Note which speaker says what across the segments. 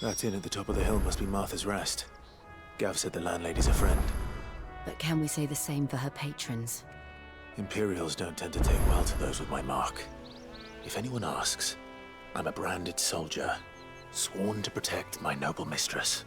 Speaker 1: That inn at the top of the hill must be Martha's Rest. Gav said the landlady's a friend.
Speaker 2: But can we say the same for her patrons?
Speaker 1: Imperials don't tend to take well to those with my mark. If anyone asks, I'm a branded soldier, sworn to protect my noble mistress.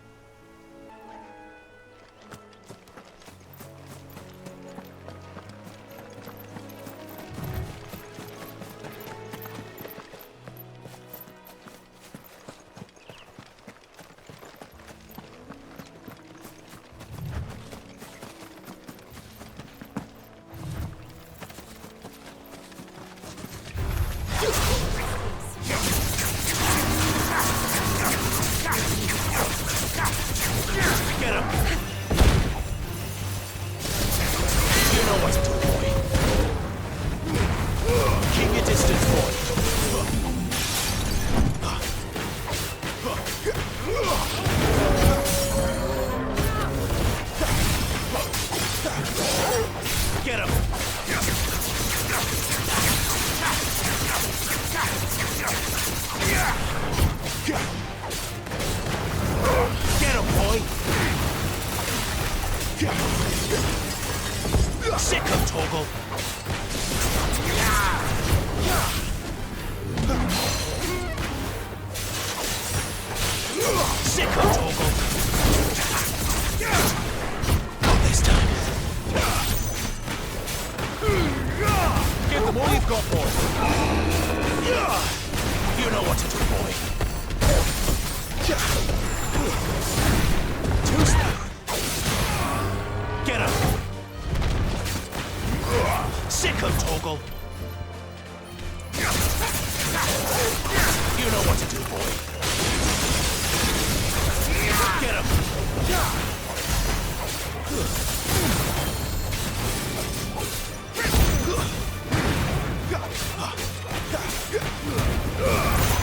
Speaker 3: Get him! You know what to do, boy. Keep your distance, boy. Get him! Get him, boy! Sick him, Toggle! Sick him, Toggle! Not this time. Give them all you've got, boy! You know what to do, boy! Too slow. Get him! Sick him, Toggle! You know what to do, boy. Get him!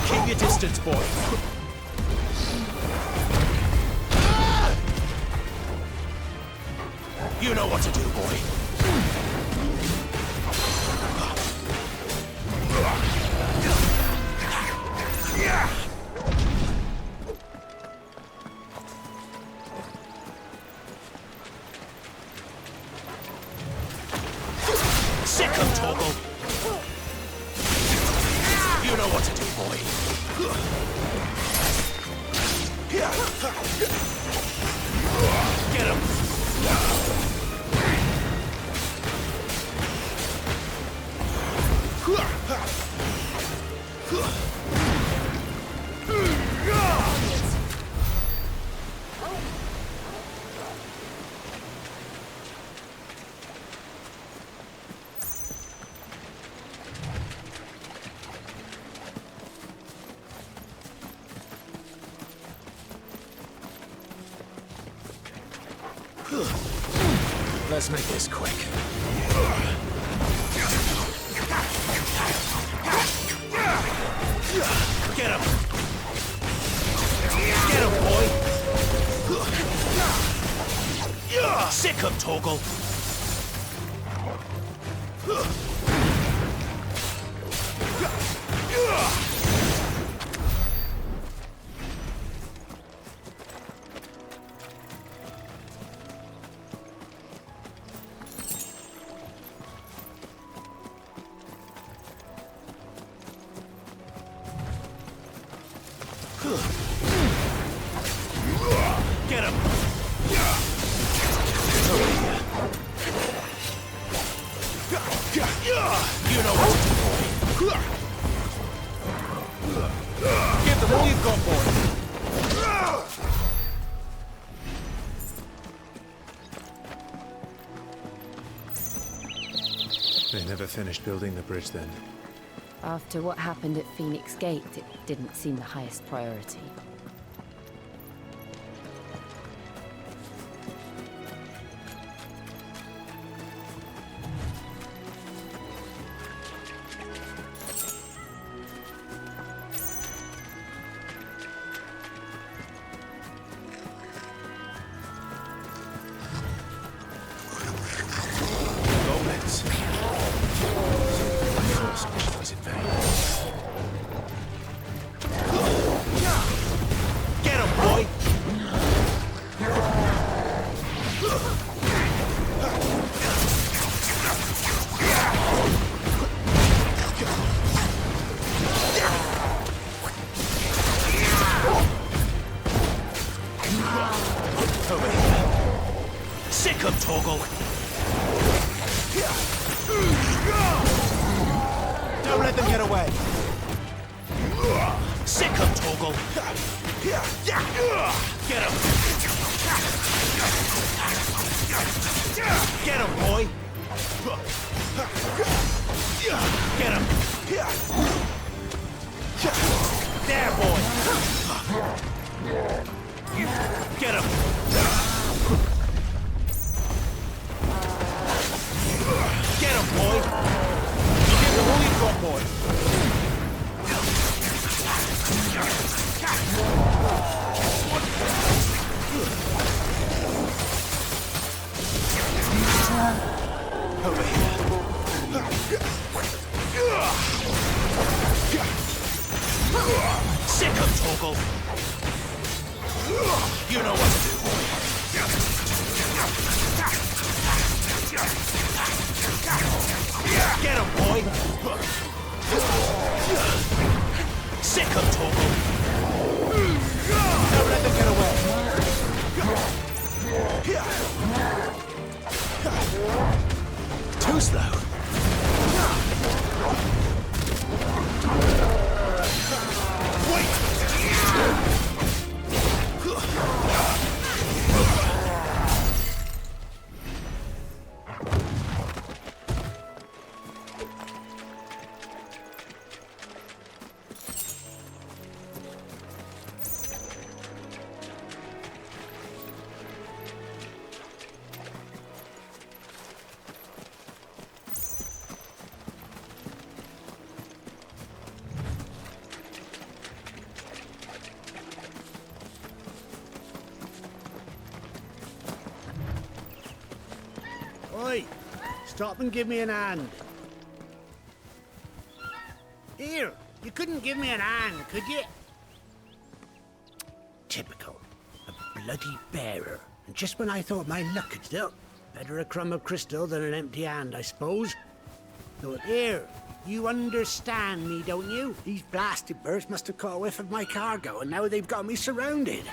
Speaker 3: Keep your distance, boy. You know what to do, boy. Sick him, Toggle. You know what to do, boy. Get him. Let's make this quick. Get him! Get him, boy! Sick him, Toggle! Get him! You know what to do, boy. Give them all you've got, boy.
Speaker 1: They never finished building the bridge then.
Speaker 2: After what happened at Phoenix Gate, it didn't seem the highest priority.
Speaker 3: let them get away. Sick him, Torgal. Get him. Get him, boy. Get him. There, boy. Get him. Get him, boy. Give them all you've got, boy. Over here. Sick him, Torgal. You know what to do, boy. Get him, boy. Sick him, Torgal. Don't let them get away. Too slow. Wait!
Speaker 4: Oi! Stop and give me an hand. Here, you couldn't give me an hand, could you? Typical. A bloody bearer. And just when I thought my luck had stopped. Better a crumb of crystal than an empty hand, I suppose. But here, you understand me, don't you? These blasted birds must have caught a whiff of my cargo, and now they've got me surrounded.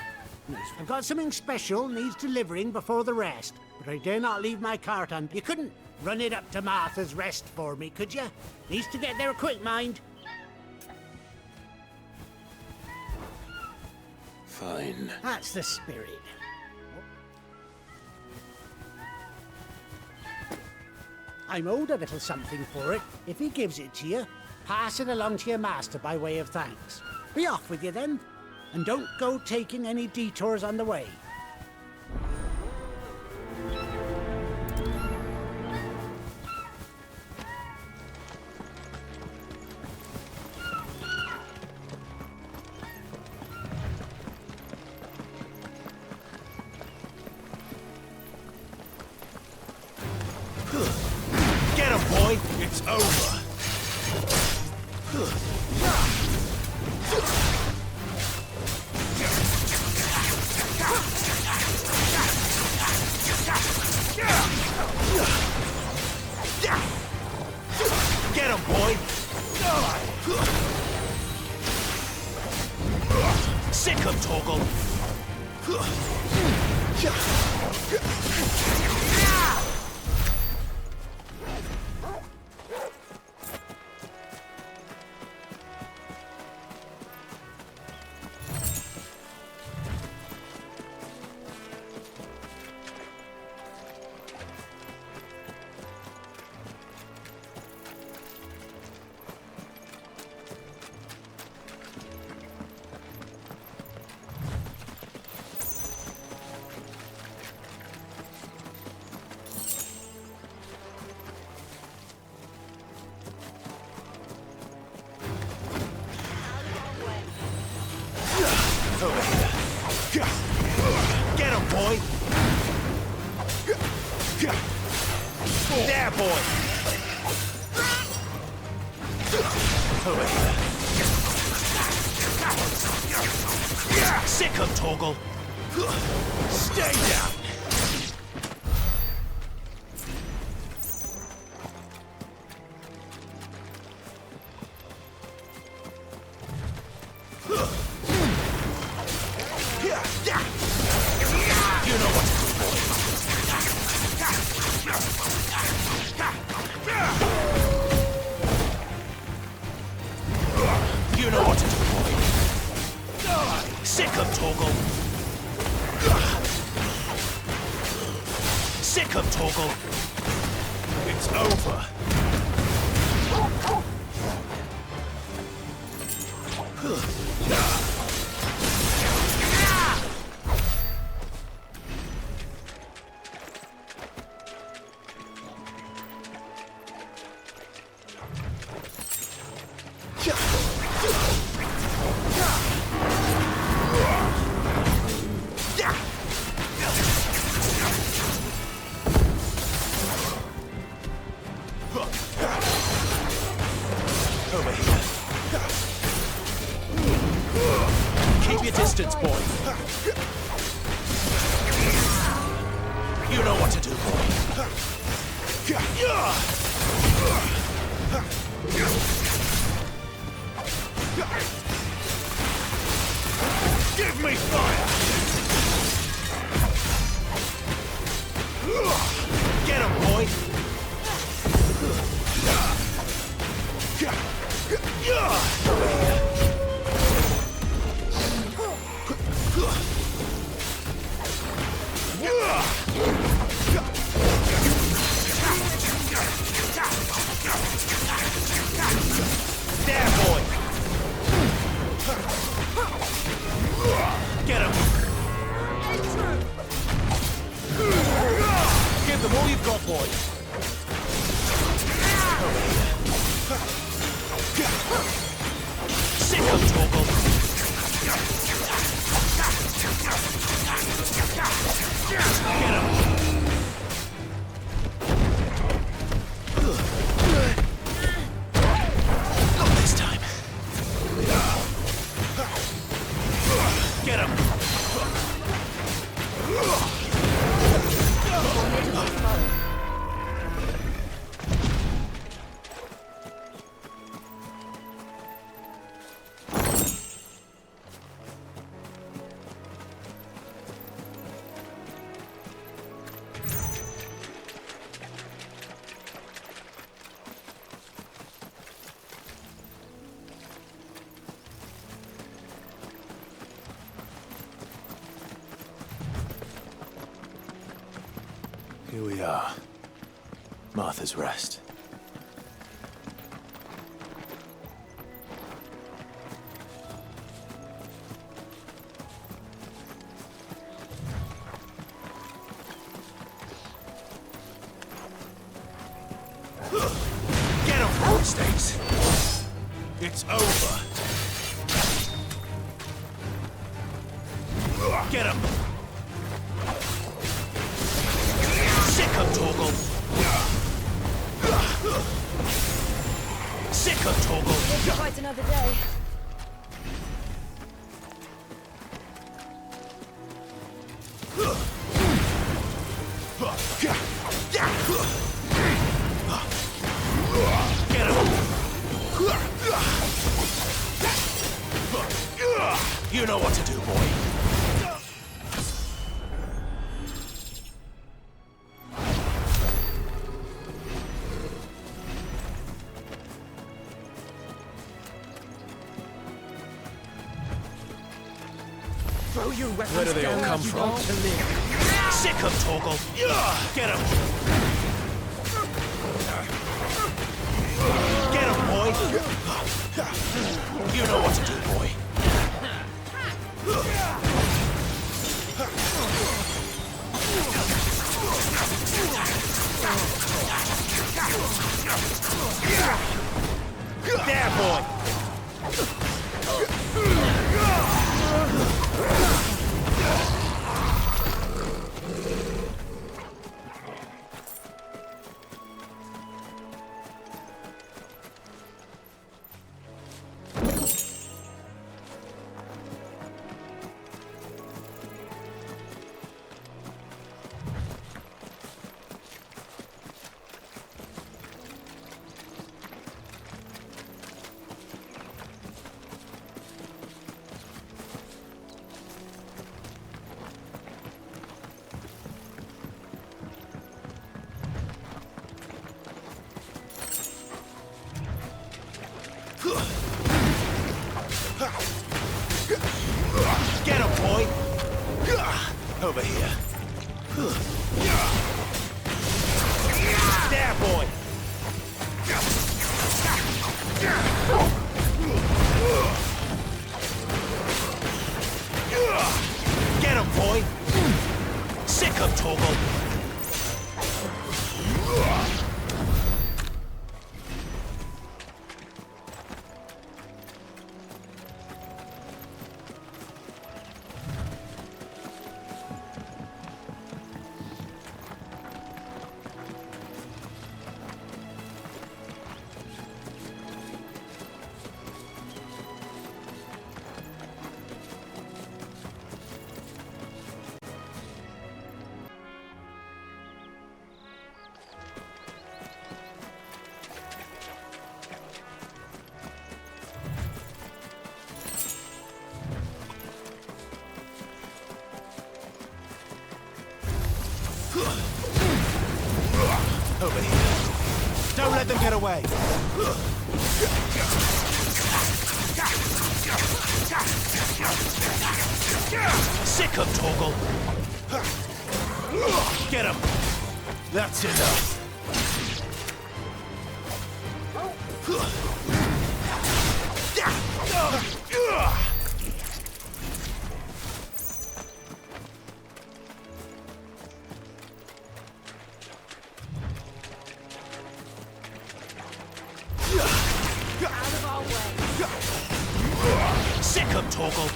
Speaker 4: I've got something special needs delivering before the rest, but I dare not leave my cart on. You couldn't run it up to Martha's Rest for me, could you? Needs to get there quick, mind.
Speaker 1: Fine.
Speaker 4: That's the spirit. I'm owed a little something for it. If he gives it to you, pass it along to your master by way of thanks. Be off with you then, and don't go taking any detours on the way.
Speaker 3: Get him, boy! It's over! Get him, boy! Sick him, Torgal! Over here. Get him, boy! There, boy! Over here. Sick him, Torgal! Stay down! You know what to do, boy. Sick of Torgal. It's over. Over here. Keep your distance, boy. You know what to do, boy. Give me fire! Get him, boy! There, boy! Get him! Give them all you've got, boy! Sick of Torgal! Get him! Not this time. Get him!
Speaker 1: Here we are. Martha's Rest.
Speaker 3: Get him, Broadstates! It's over! Get him! Sick of Torgal! Sick of Torgal!
Speaker 2: Quite another day.
Speaker 3: Get him! You know what to do, boy.
Speaker 4: Throw your weapons
Speaker 3: Where do they all
Speaker 4: down
Speaker 3: come
Speaker 4: if you
Speaker 3: from?
Speaker 4: want to live.
Speaker 3: Sick of Torgal! Get him! Get him, boy! You know what to do, boy. There, boy! Get him, boy! Over here. There, boy! Get him, boy! Sick him, Torgal! Over here. Don't let them get away. Sick him, Torgal. Get him. That's enough. Sick him, Torgal.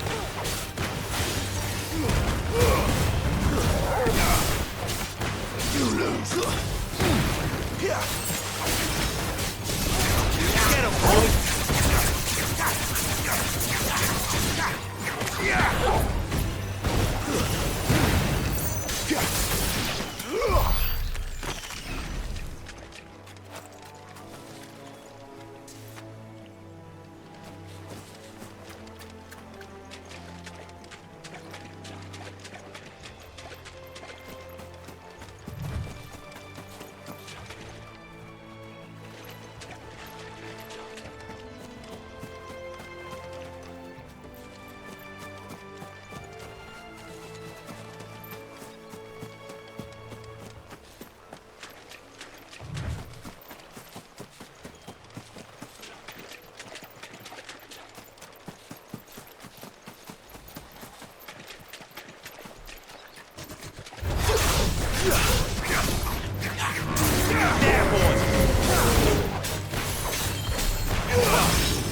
Speaker 3: You lose. Get him, boy. There, boy!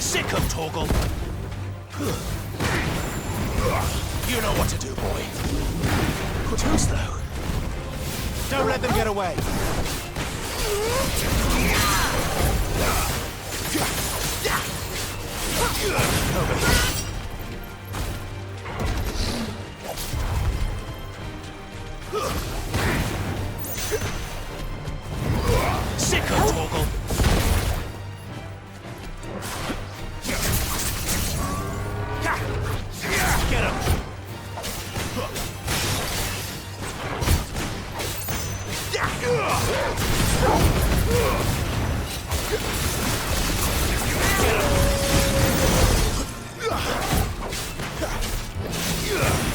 Speaker 3: Sick him, Torgal! You know what to do, boy. Too slow. Don't let them get away. Over here. Sick him, Torgal! Get him!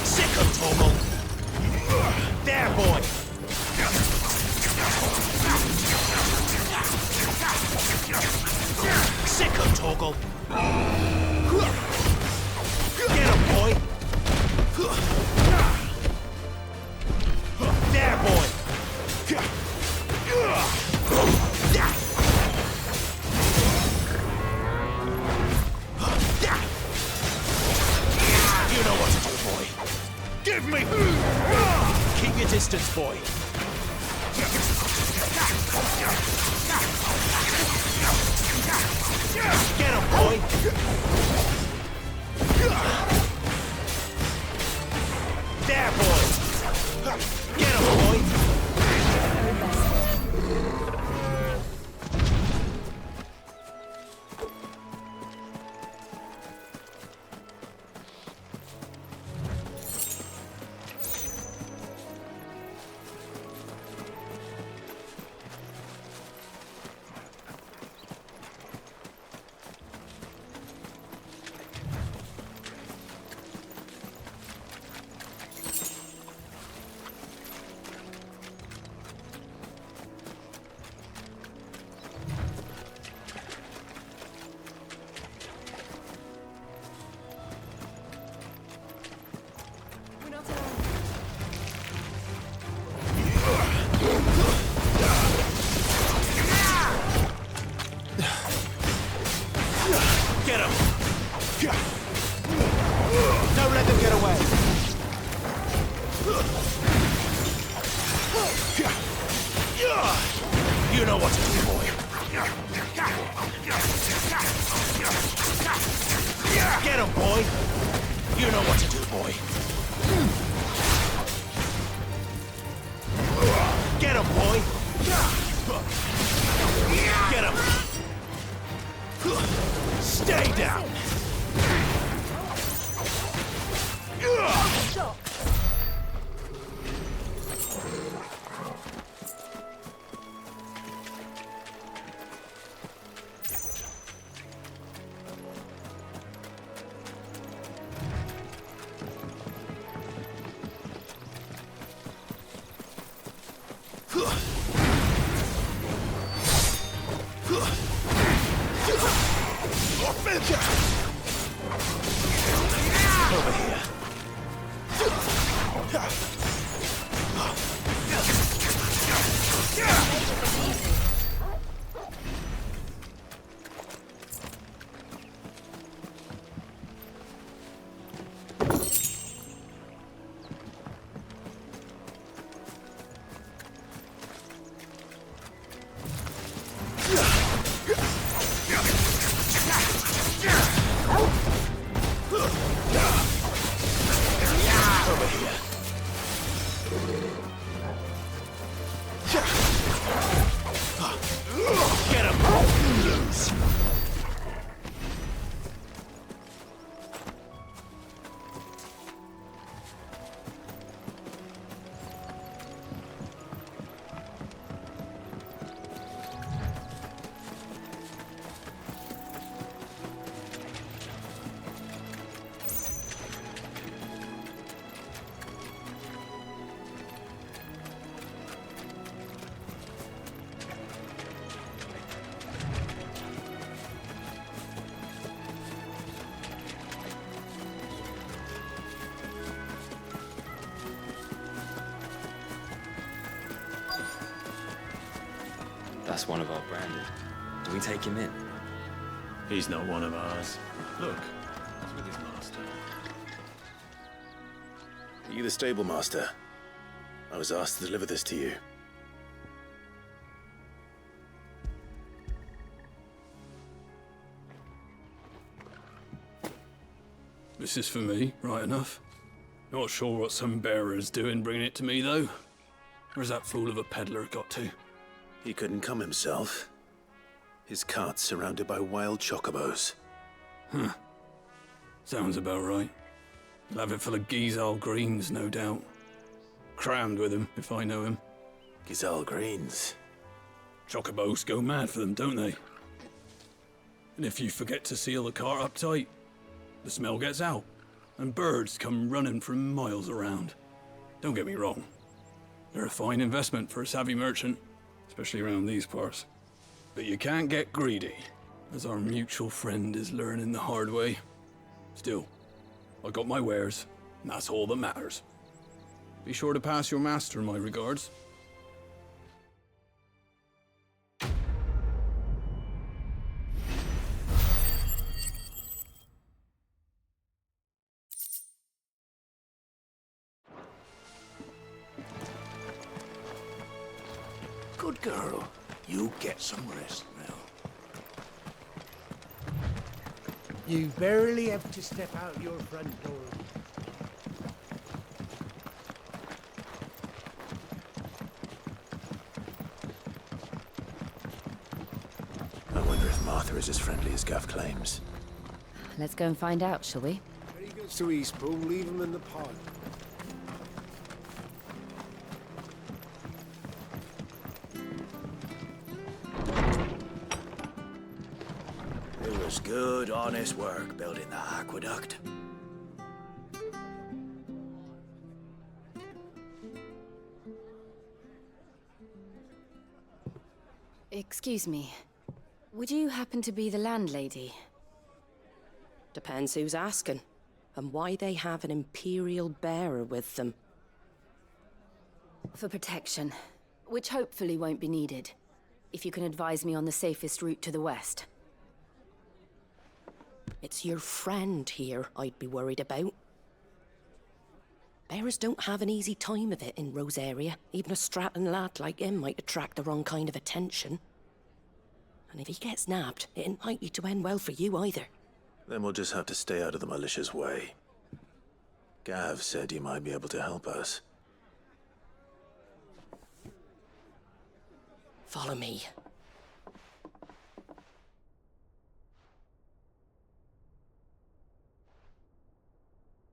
Speaker 3: Sick him, Torgal! There, boy! Sick him, Torgal! Get him, boy! There, boy! You know what to do, boy. Give me! Keep your distance, boy. Get him, boy! There, boy! Get him, boy! Get him! Don't let them get away! You know what to do, boy. Get him, boy! You know what to do, boy. Get him, boy! Get him! Stay down! Over here. Get him! Loose!
Speaker 5: That's one of our branded. Do we take him in?
Speaker 1: He's not one of ours. Look, he's with his master. Are you the stable master? I was asked to deliver this to you.
Speaker 6: This is for me, right enough. Not sure what some bearer's doing bringing it to me, though. Where's that fool of a peddler got to?
Speaker 1: He couldn't come himself. His cart's surrounded by wild chocobos.
Speaker 6: Huh. Sounds about right. He'll have it full of Gizal greens, no doubt. Crammed with him, if I know him.
Speaker 1: Gizal greens.
Speaker 6: Chocobos go mad for them, don't they? And if you forget to seal the cart up tight, the smell gets out, and birds come running from miles around. Don't get me wrong. They're a fine investment for a savvy merchant, especially around these parts. But you can't get greedy, as our mutual friend is learning the hard way. Still, I got my wares, and that's all that matters. Be sure to pass your master my regards.
Speaker 3: Good girl. You get some rest now.
Speaker 4: You barely have to step out your front door.
Speaker 1: I wonder if Martha is as friendly as Gav claims.
Speaker 2: Let's go and find out, shall we?
Speaker 7: When he goes to Eastbourne, leave him in the pod.
Speaker 3: It was good, honest work building that aqueduct.
Speaker 2: Excuse me. Would you happen to be the landlady?
Speaker 8: Depends who's asking, and why they have an Imperial bearer with them.
Speaker 2: For protection, which hopefully won't be needed. if you can advise me on the safest route to the west.
Speaker 8: It's your friend here I'd be worried about. Bearers don't have an easy time of it in Rose area. Even a Stratton lad like him might attract the wrong kind of attention. And if he gets nabbed, it ain't likely to end well for you either.
Speaker 1: Then we'll just have to stay out of the malicious way. Gav said he might be able to help us.
Speaker 8: Follow me.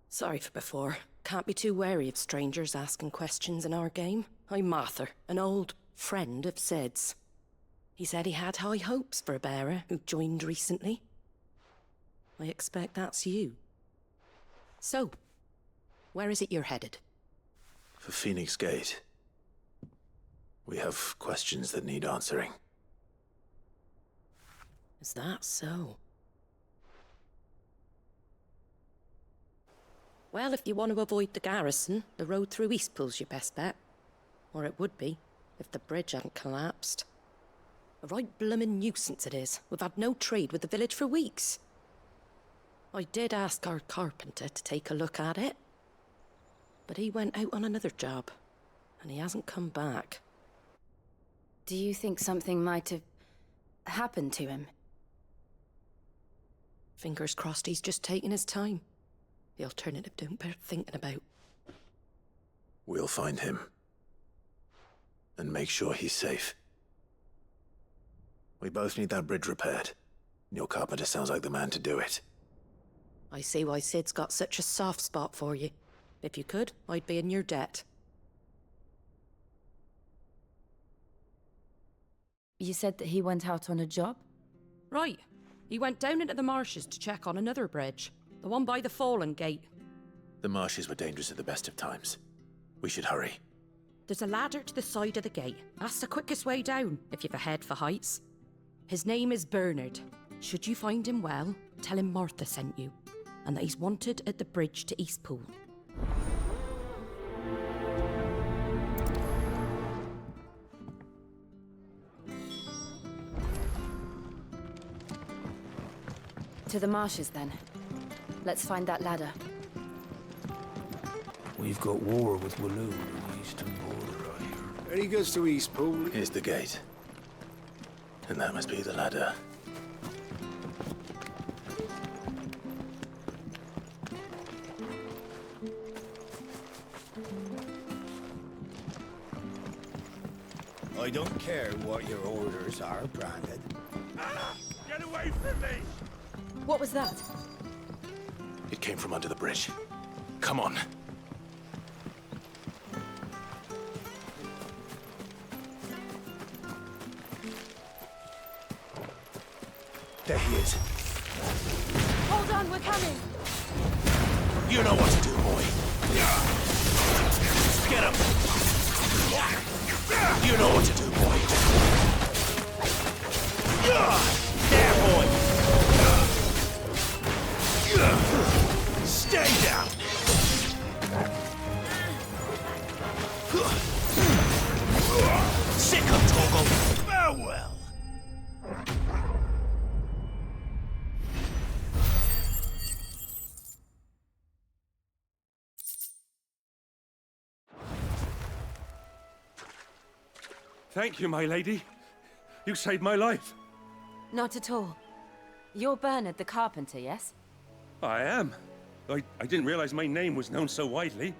Speaker 8: Sorry for before. Can't be too wary of strangers asking questions in our game. I'm Martha, an old friend of Sid's. He said he had high hopes for a bearer who joined recently. I expect that's you. So, where is it you're headed?
Speaker 1: For Phoenix Gate. We have questions that need answering.
Speaker 8: Is that so? Well, if you want to avoid the garrison, the road through Eastpool's your best bet. Or it would be, if the bridge hadn't collapsed. A right bloomin' nuisance it is. We've had no trade with the village for weeks. I did ask our carpenter to take a look at it. But he went out on another job, and he hasn't come back.
Speaker 2: Do you think something might have happened to him?
Speaker 8: Fingers crossed he's just taking his time. The alternative don't bear thinking about.
Speaker 1: We'll find him. And make sure he's safe. We both need that bridge repaired. Your carpenter sounds like the man to do it.
Speaker 8: I see why Sid's got such a soft spot for you. If you could, I'd be in your debt.
Speaker 2: You said that he went out on a job?
Speaker 8: Right. He went down into the marshes to check on another bridge. The one by the Fallen Gate.
Speaker 1: The marshes were dangerous at the best of times. We should hurry.
Speaker 8: There's a ladder to the side of the gate. That's the quickest way down, if you've a head for heights. His name is Bernard. Should you find him well, tell him Martha sent you, and that he's wanted at the bridge to Eastpool.
Speaker 2: To the marshes, then. Let's find that ladder.
Speaker 4: We've got war with Walloon on the eastern border, I hear.
Speaker 7: There he goes to Eastpool.
Speaker 1: Here's the gate. And that must be the ladder.
Speaker 3: I don't care what your orders are, Brandon.
Speaker 6: Get away from me!
Speaker 2: What was that?
Speaker 1: It came from under the bridge. Come on.
Speaker 3: There he is.
Speaker 2: Hold on, we're coming!
Speaker 3: You know what to do, boy. Get him! You know what to do, boy. There, boy! Stay down! Sick of Toggle! Farewell!
Speaker 6: Thank you, my lady. You saved my life.
Speaker 2: Not at all. You're Bernard the carpenter, yes?
Speaker 6: I am. I didn't realize my name was known so widely.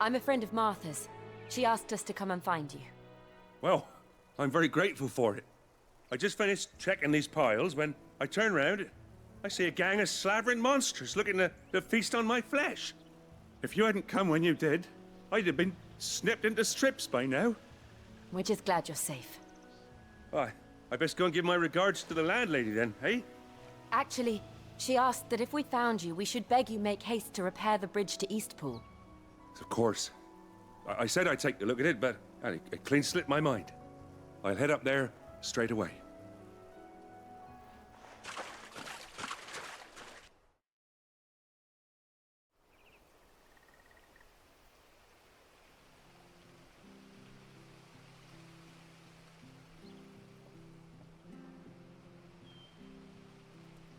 Speaker 2: I'm a friend of Martha's. She asked us to come and find you.
Speaker 6: Well, I'm very grateful for it. I just finished checking these piles when I turn round. I see a gang of slavering monsters looking to feast on my flesh. If you hadn't come when you did, I'd have been snipped into strips by now.
Speaker 2: We're just glad you're safe.
Speaker 6: I best go and give my regards to the landlady then, eh?
Speaker 2: Actually, she asked that if we found you, we should beg you make haste to repair the bridge to Eastpool.
Speaker 6: Of course. I said I'd take a look at it, but it clean slipped my mind. I'll head up there straight away.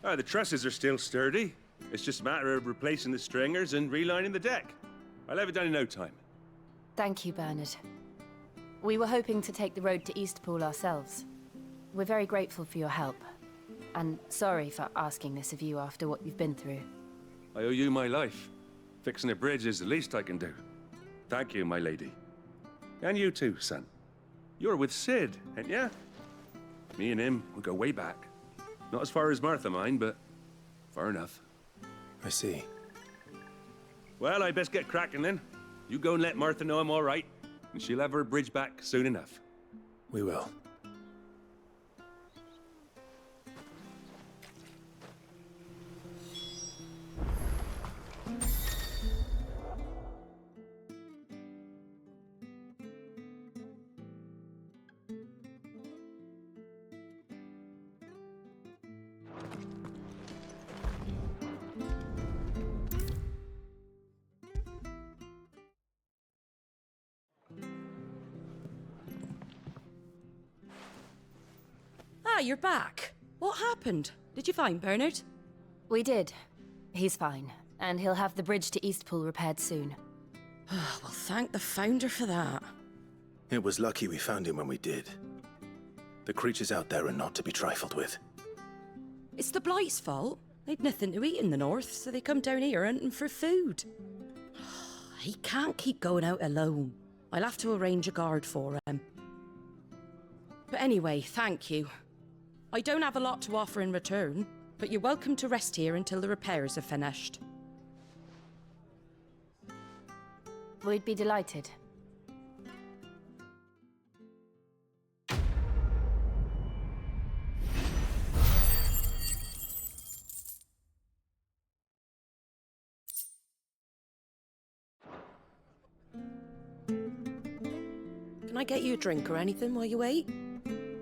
Speaker 9: The trusses are still sturdy. It's just a matter of replacing the stringers and relining the deck. I'll have it done in no time.
Speaker 2: Thank you, Bernard. We were hoping to take the road to Eastpool ourselves. We're very grateful for your help. And sorry for asking this of you after what you've been through.
Speaker 9: I owe you my life. Fixing a bridge is the least I can do. Thank you, my lady. And you too, son. You're with Sid, ain't ya? Me and him, we go way back. Not as far as Martha, mind, but far enough.
Speaker 1: I see.
Speaker 9: Well, I best get cracking then. You go and let Martha know I'm all right, and she'll have her bridge back soon enough.
Speaker 1: We will.
Speaker 8: Ah, you're back. What happened? Did you find Bernard?
Speaker 2: We did. He's fine, and he'll have the bridge to Eastpool repaired soon.
Speaker 8: Well, thank the Founder for that.
Speaker 1: It was lucky we found him when we did. The creatures out there are not to be trifled with.
Speaker 8: It's the Blight's fault. They'd nothing to eat in the north, so they come down here hunting for food. He can't keep going out alone. I'll have to arrange a guard for him. But anyway, thank you. I don't have a lot to offer in return, but you're welcome to rest here until the repairs are finished.
Speaker 2: We'd be delighted.
Speaker 8: Can I get you a drink or anything while you wait?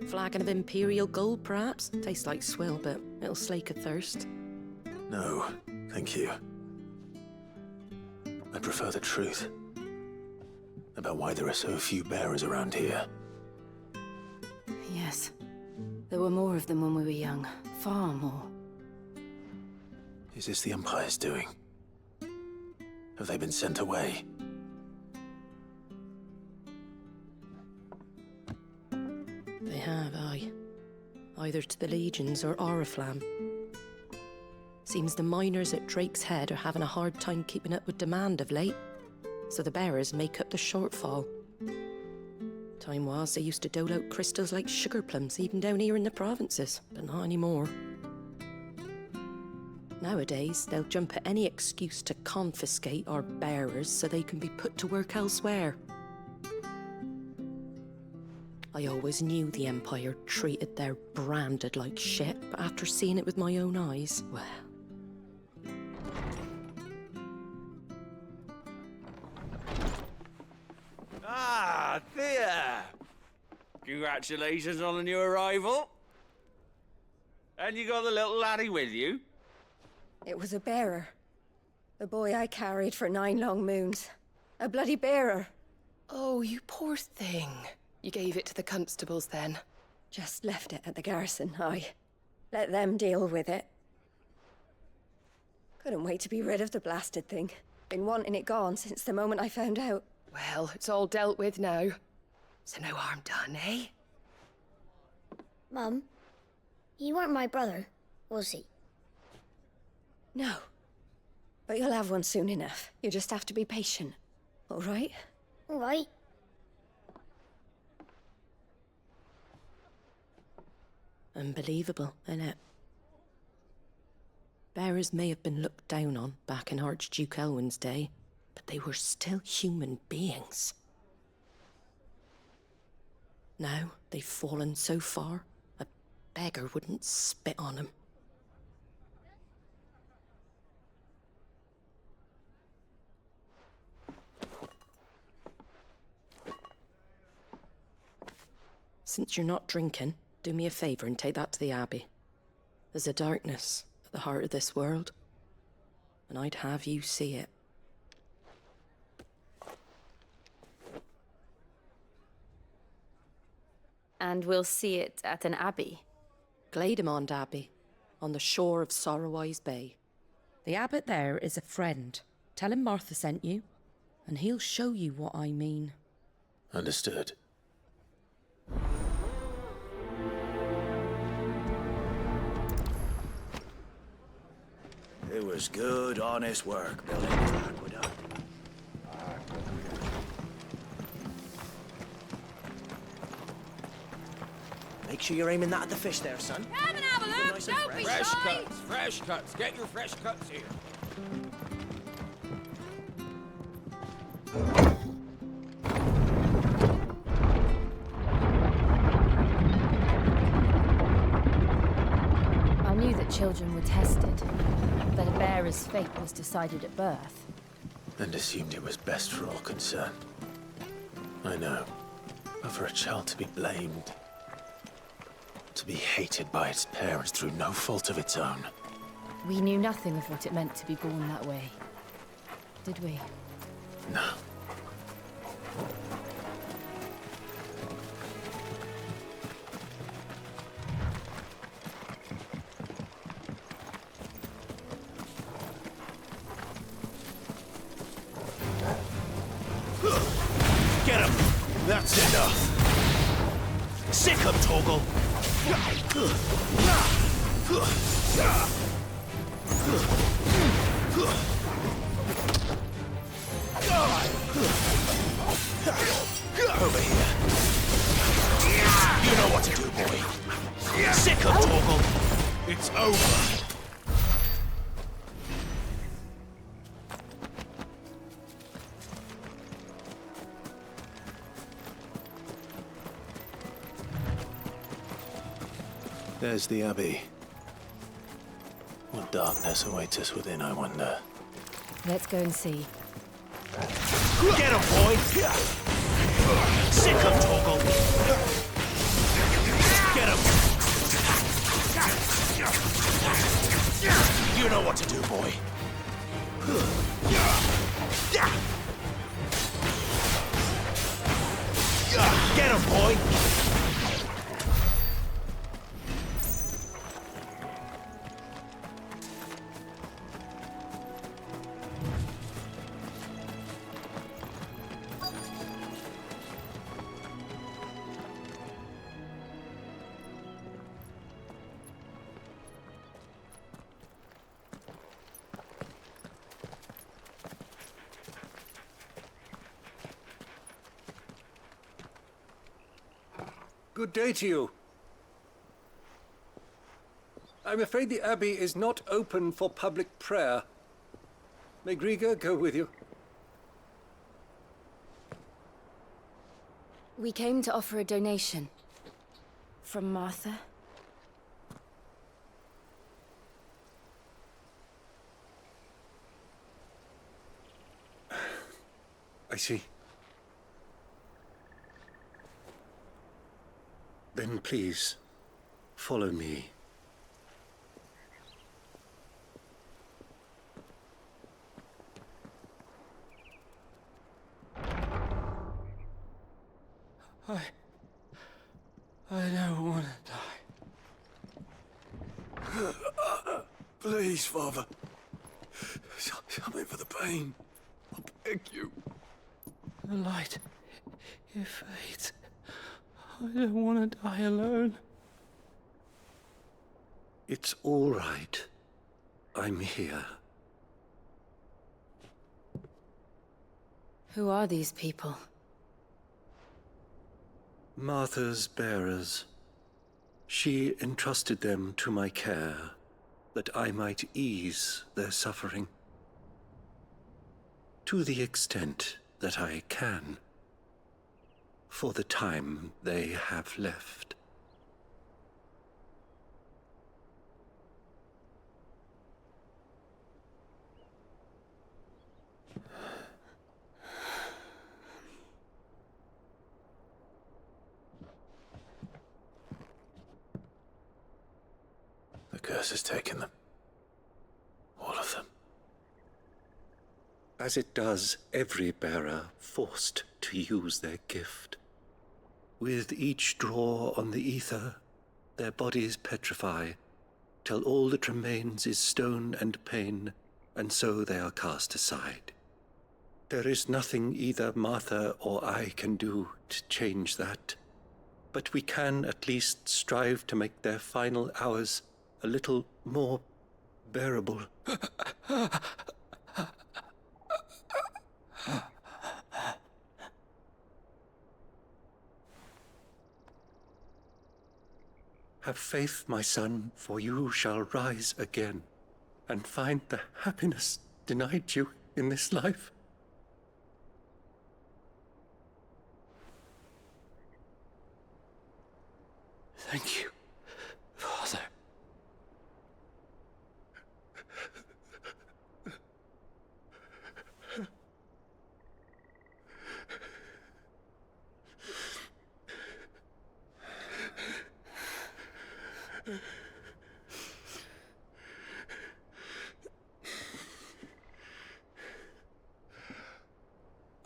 Speaker 8: Flagon of Imperial Gold, perhaps? Tastes like swill, but it'll slake a thirst.
Speaker 1: No, thank you. I prefer the truth. About why there are so few bearers around here.
Speaker 2: Yes. There were more of them when we were young. Far more.
Speaker 1: Is this the Empire's doing? Have they been sent away?
Speaker 8: They have, aye. Either to the Legions or Oriflamme. Seems the miners at Drake's Head are having a hard time keeping up with demand of late, so the bearers make up the shortfall. Time was, they used to dole out crystals like sugar plums even down here in the provinces, but not anymore. Nowadays, they'll jump at any excuse to confiscate our bearers so they can be put to work elsewhere. I always knew the Empire treated their branded like shit, but after seeing it with my own eyes, well...
Speaker 3: Ah, Thea! Congratulations on the new arrival. And you got the little laddie with you?
Speaker 10: It was a bearer. The boy I carried for 9 long moons. A bloody bearer.
Speaker 11: Oh, you poor thing. You gave it to the constables then?
Speaker 10: Just left it at the garrison, aye. Let them deal with it. Couldn't wait to be rid of the blasted thing. Been wanting it gone since the moment I found out.
Speaker 11: Well, it's all dealt with now. So no harm done, eh?
Speaker 12: Mum, you weren't my brother, was he?
Speaker 10: No. But you'll have one soon enough. You just have to be patient. All right?
Speaker 12: All right.
Speaker 8: Unbelievable, innit? Bearers may have been looked down on back in Archduke Elwin's day, but they were still human beings. Now they've fallen so far, a beggar wouldn't spit on them. Since you're not drinking, do me a favour and take that to the Abbey. There's a darkness at the heart of this world, and I'd have you see it.
Speaker 2: And we'll see it at an abbey?
Speaker 8: Glademond Abbey. on the shore of Sorrowise Bay. The abbot there is a friend. Tell him Martha sent you, and he'll show you what I mean.
Speaker 1: Understood.
Speaker 13: It was good, honest work building this aqueduct.
Speaker 14: Make sure you're aiming that at the fish there, son.
Speaker 15: Come and have a look,
Speaker 14: Nice and
Speaker 15: don't be
Speaker 3: Fresh
Speaker 15: shy.
Speaker 3: cuts, fresh cuts. Get your fresh cuts here.
Speaker 2: I knew that children were tested, that a bearer's fate was decided at birth.
Speaker 1: And assumed it was best for all concerned. I know. But for a child to be blamed, to be hated by its parents through no fault of its own.
Speaker 2: We knew nothing of what it meant to be born that way, did we?
Speaker 1: No.
Speaker 13: Get him! That's enough! Sick him, Torgal! Over here. You know what to do, boy. Sick him, Torgal! It's over!
Speaker 1: There's the Abbey. What darkness awaits us within, I wonder.
Speaker 2: Let's go and see.
Speaker 13: Get him, boy! Sick him, Torgal! Get him! You know what to do, boy. Get him, boy!
Speaker 7: Good day to you. I'm afraid the Abbey is not open for public prayer. May Griga go with you?
Speaker 2: We came to offer a donation. From Martha.
Speaker 7: I see. Then please, follow me.
Speaker 6: I don't want to die. Please, Father. Something for the pain. I beg you. The light, it fades. I don't want to die alone.
Speaker 7: It's all right. I'm here.
Speaker 2: Who are these people?
Speaker 7: Martha's bearers. She entrusted them to my care, that I might ease their suffering. To the extent that I can. For the time they have left.
Speaker 1: The curse has taken them. All of them.
Speaker 7: As it does every bearer forced to use their gift. With each draw on the ether, their bodies petrify, till all that remains is stone and pain, and so they are cast aside. There is nothing either Martha or I can do to change that, but we can at least strive to make their final hours a little more bearable. Have faith, my son, for you shall rise again and find the happiness denied you in this life.
Speaker 3: Thank you, Father.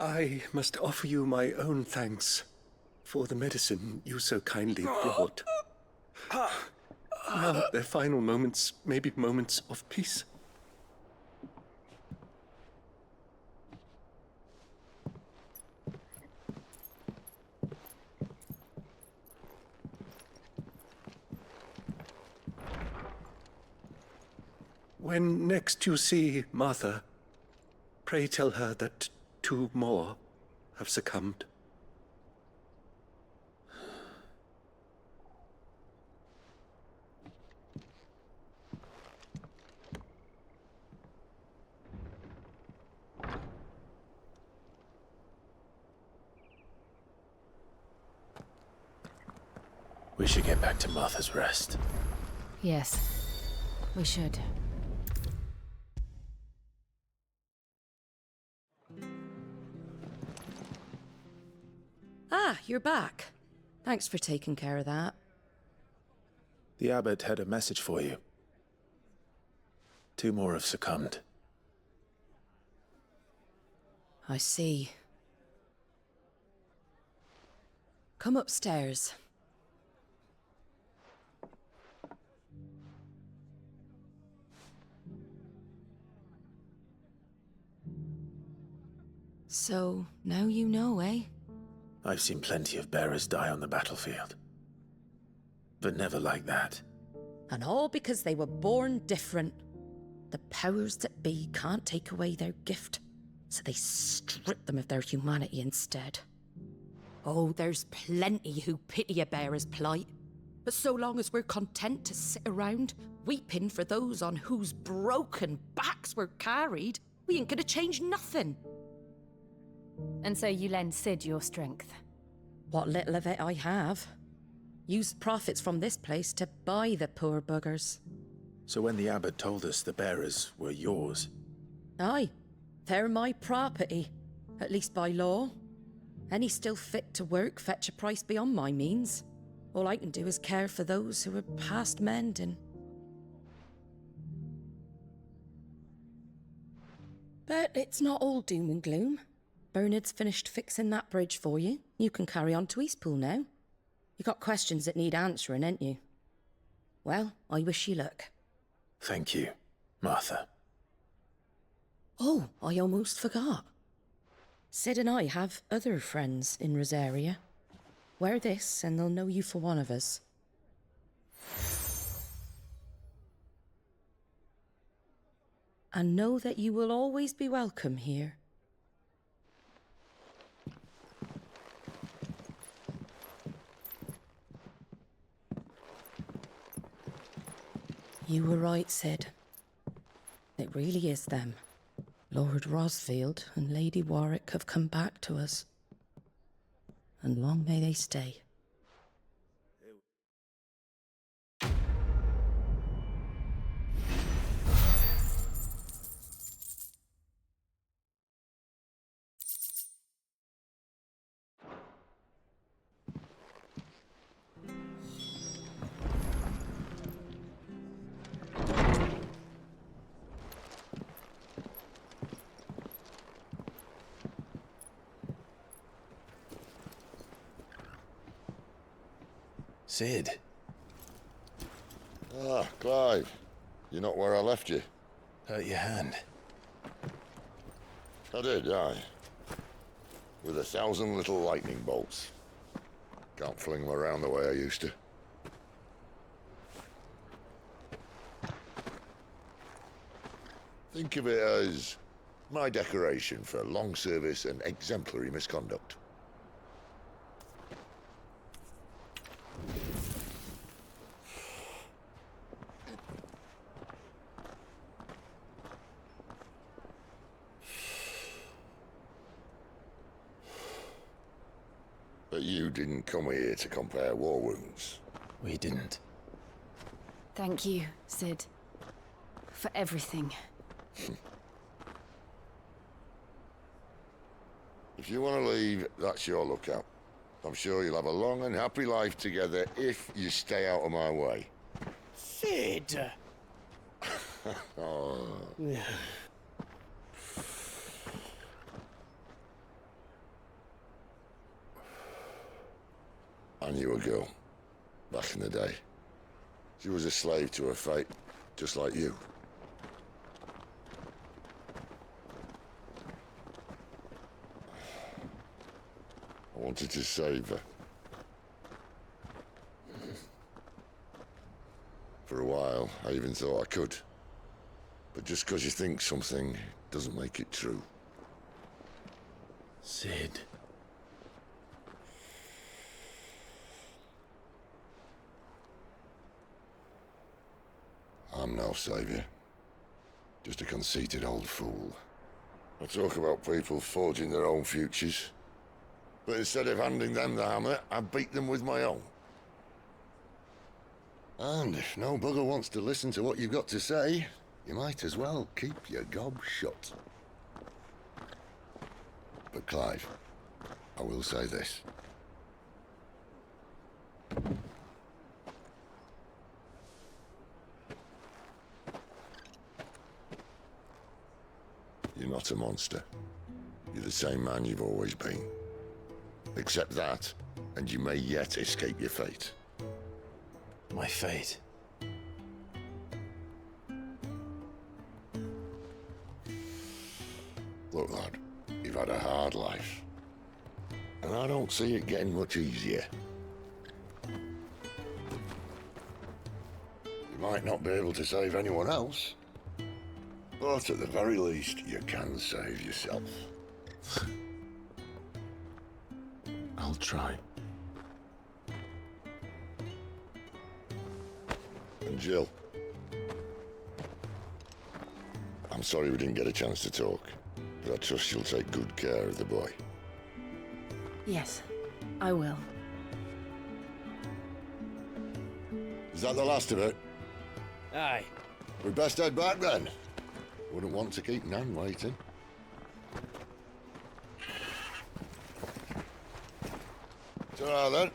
Speaker 7: I must offer you my own thanks for the medicine you so kindly brought. Now their final moments may be moments of peace. When next you see Martha, pray tell her that 2 more have succumbed.
Speaker 1: We should get back to Martha's Rest.
Speaker 2: Yes, we should.
Speaker 8: Ah, you're back. Thanks for taking care of that.
Speaker 1: The abbot had a message for you. 2 more have succumbed.
Speaker 8: I see. Come upstairs. So, now you know, eh?
Speaker 1: I've seen plenty of bearers die on the battlefield. But never like that.
Speaker 8: And all because they were born different. The powers that be can't take away their gift, so they strip them of their humanity instead. Oh, there's plenty who pity a bearer's plight. But so long as we're content to sit around, weeping for those on whose broken backs we're carried, we ain't gonna change nothing.
Speaker 2: And so you lend Sid your strength?
Speaker 8: What little of it I have. Used profits from this place to buy the poor buggers.
Speaker 1: So when the abbot told us the bearers were yours...
Speaker 8: Aye, they're my property, at least by law. Any still fit to work fetch a price beyond my means. All I can do is care for those who are past mending. But it's not all doom and gloom. Bernard's finished fixing that bridge for you. You can carry on to Eastpool now. You got questions that need answering, ain't you? Well, I wish you luck.
Speaker 1: Thank you, Martha.
Speaker 8: Oh, I almost forgot. Sid and I have other friends in Rosaria. Wear this and they'll know you for one of us. And know that you will always be welcome here. You were right, Sid. It really is them. Lord Rosfield and Lady Warwick have come back to us. And long may they stay.
Speaker 1: Sid.
Speaker 15: Ah, Clive. You're not where I left you.
Speaker 1: Hurt your hand.
Speaker 15: I did, aye. With 1,000 little lightning bolts. Can't fling them around the way I used to. Think of it as my decoration for long service and exemplary misconduct. But you didn't come here to compare war wounds.
Speaker 1: We didn't.
Speaker 2: Thank you, Sid. For everything.
Speaker 15: If you want to leave, that's your lookout. I'm sure you'll have a long and happy life together if you stay out of my way.
Speaker 4: Sid!
Speaker 15: Oh. I knew a girl, back in the day. She was a slave to her fate, just like you. I wanted to save her. For a while, I even thought I could. But just because you think something doesn't make it true.
Speaker 1: Sid.
Speaker 15: I'm no savior. Just a conceited old fool. I talk about people forging their own futures. But instead of handing them the hammer, I beat them with my own. And if no bugger wants to listen to what you've got to say, you might as well keep your gob shut. But Clive, I will say this. You're not a monster. You're the same man you've always been. Accept that, and you may yet escape your fate.
Speaker 1: My fate?
Speaker 15: Look, lad, you've had a hard life. And I don't see it getting much easier. You might not be able to save anyone else, but at the very least, you can save yourself.
Speaker 1: I'll try.
Speaker 15: And Jill, I'm sorry we didn't get a chance to talk, but I trust you'll take good care of the boy.
Speaker 2: Yes, I will.
Speaker 15: Is that the last of it?
Speaker 4: Aye.
Speaker 15: We best head back then. Wouldn't want to keep Nan waiting. Ta-ra then.